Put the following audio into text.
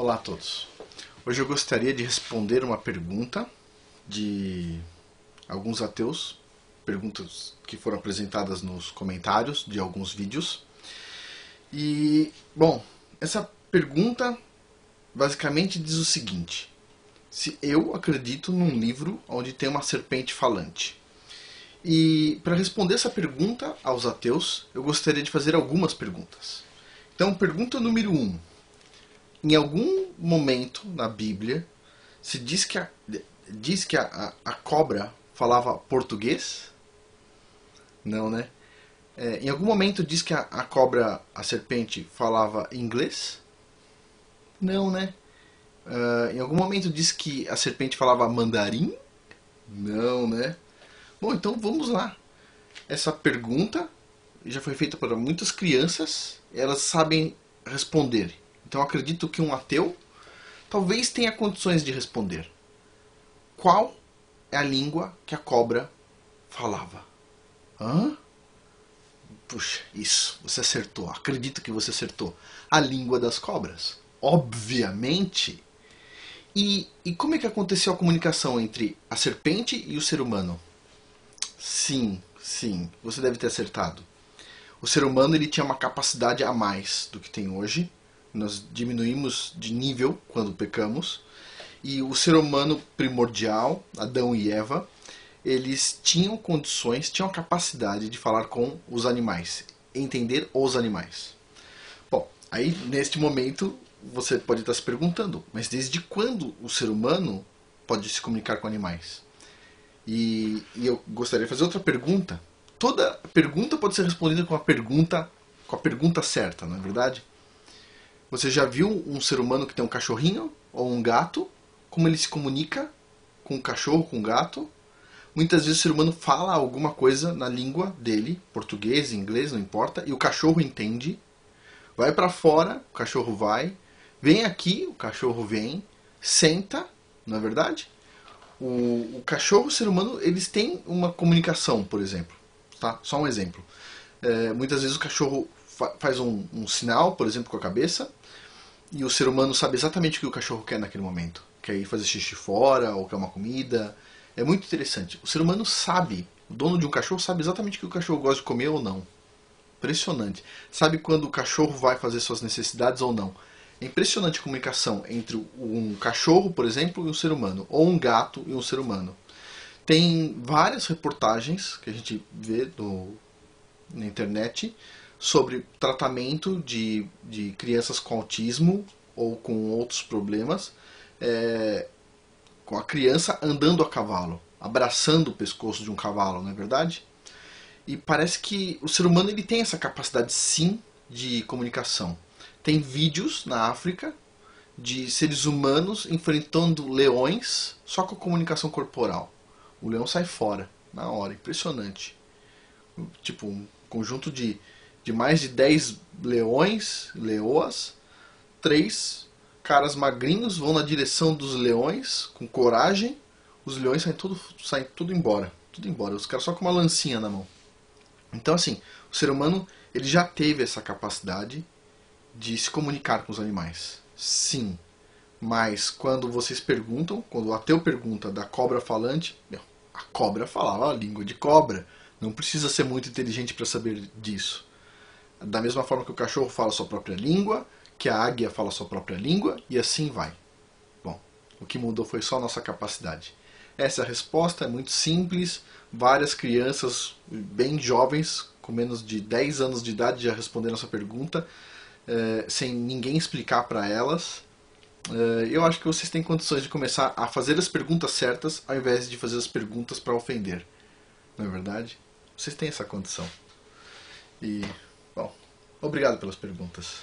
Olá a todos. Hoje eu gostaria de responder uma pergunta de alguns ateus, perguntas que foram apresentadas nos comentários de alguns vídeos. E, bom, essa pergunta basicamente diz o seguinte: se eu acredito num livro onde tem uma serpente falante. E para responder essa pergunta aos ateus, eu gostaria de fazer algumas perguntas. Então, pergunta número 1. Em algum momento na Bíblia se diz que a cobra falava português? Não, né? Em algum momento diz que a cobra, a serpente, falava inglês? Não, né? Em algum momento diz que a serpente falava mandarim? Não, né? Bom, então vamos lá. Essa pergunta já foi feita para muitas crianças, elas sabem responder. Então acredito que um ateu talvez tenha condições de responder. Qual é a língua que a cobra falava? Hã? Puxa, isso, você acertou. Acredito que você acertou. A língua das cobras. Obviamente. E como é que aconteceu a comunicação entre a serpente e o ser humano? Sim, você deve ter acertado. O ser humano ele tinha uma capacidade a mais do que tem hoje. Nós diminuímos de nível quando pecamos. E o ser humano primordial, Adão e Eva, eles tinham condições, tinham a capacidade de falar com os animais, entender os animais. Bom, aí neste momento você pode estar se perguntando, mas desde quando o ser humano pode se comunicar com animais? E eu gostaria de fazer outra pergunta. Toda pergunta pode ser respondida com a pergunta certa, não é verdade? Você já viu um ser humano que tem um cachorrinho ou um gato? Como ele se comunica com o cachorro, com o gato? Muitas vezes o ser humano fala alguma coisa na língua dele, português, inglês, não importa, e o cachorro entende. Vai para fora, o cachorro vai. Vem aqui, o cachorro vem. Senta, não é verdade? O cachorro e o ser humano, eles têm uma comunicação, por exemplo. Tá? Só um exemplo. Muitas vezes o cachorro faz um sinal, por exemplo, com a cabeça, e o ser humano sabe exatamente o que o cachorro quer naquele momento. Quer ir fazer xixi fora, ou quer uma comida. É muito interessante. O ser humano sabe, o dono de um cachorro sabe exatamente o que o cachorro gosta de comer ou não. Impressionante. Sabe quando o cachorro vai fazer suas necessidades ou não. É impressionante a comunicação entre um cachorro, por exemplo, e um ser humano. Ou um gato e um ser humano. Tem várias reportagens que a gente vê na internet sobre tratamento de crianças com autismo ou com outros problemas, com a criança andando a cavalo, abraçando o pescoço de um cavalo, não é verdade? E parece que o ser humano ele tem essa capacidade sim de comunicação. Tem vídeos na África de seres humanos enfrentando leões só com a comunicação corporal. O leão sai fora, na hora, impressionante. Tipo, um conjunto de mais de 10 leões, leoas, 3 caras magrinhos vão na direção dos leões, com coragem, os leões saem tudo embora. Tudo embora, os caras só com uma lancinha na mão. Então assim, o ser humano ele já teve essa capacidade de se comunicar com os animais. Sim, mas quando vocês perguntam, quando o ateu pergunta da cobra falante, a cobra falava a língua de cobra. Não precisa ser muito inteligente para saber disso. Da mesma forma que o cachorro fala a sua própria língua, que a águia fala a sua própria língua, e assim vai. Bom, o que mudou foi só a nossa capacidade. Essa é a resposta, é muito simples. Várias crianças bem jovens, com menos de 10 anos de idade, já responderam essa pergunta, sem ninguém explicar para elas. Eu acho que vocês têm condições de começar a fazer as perguntas certas, ao invés de fazer as perguntas para ofender. Não é verdade? Vocês têm essa condição. E, bom, obrigado pelas perguntas.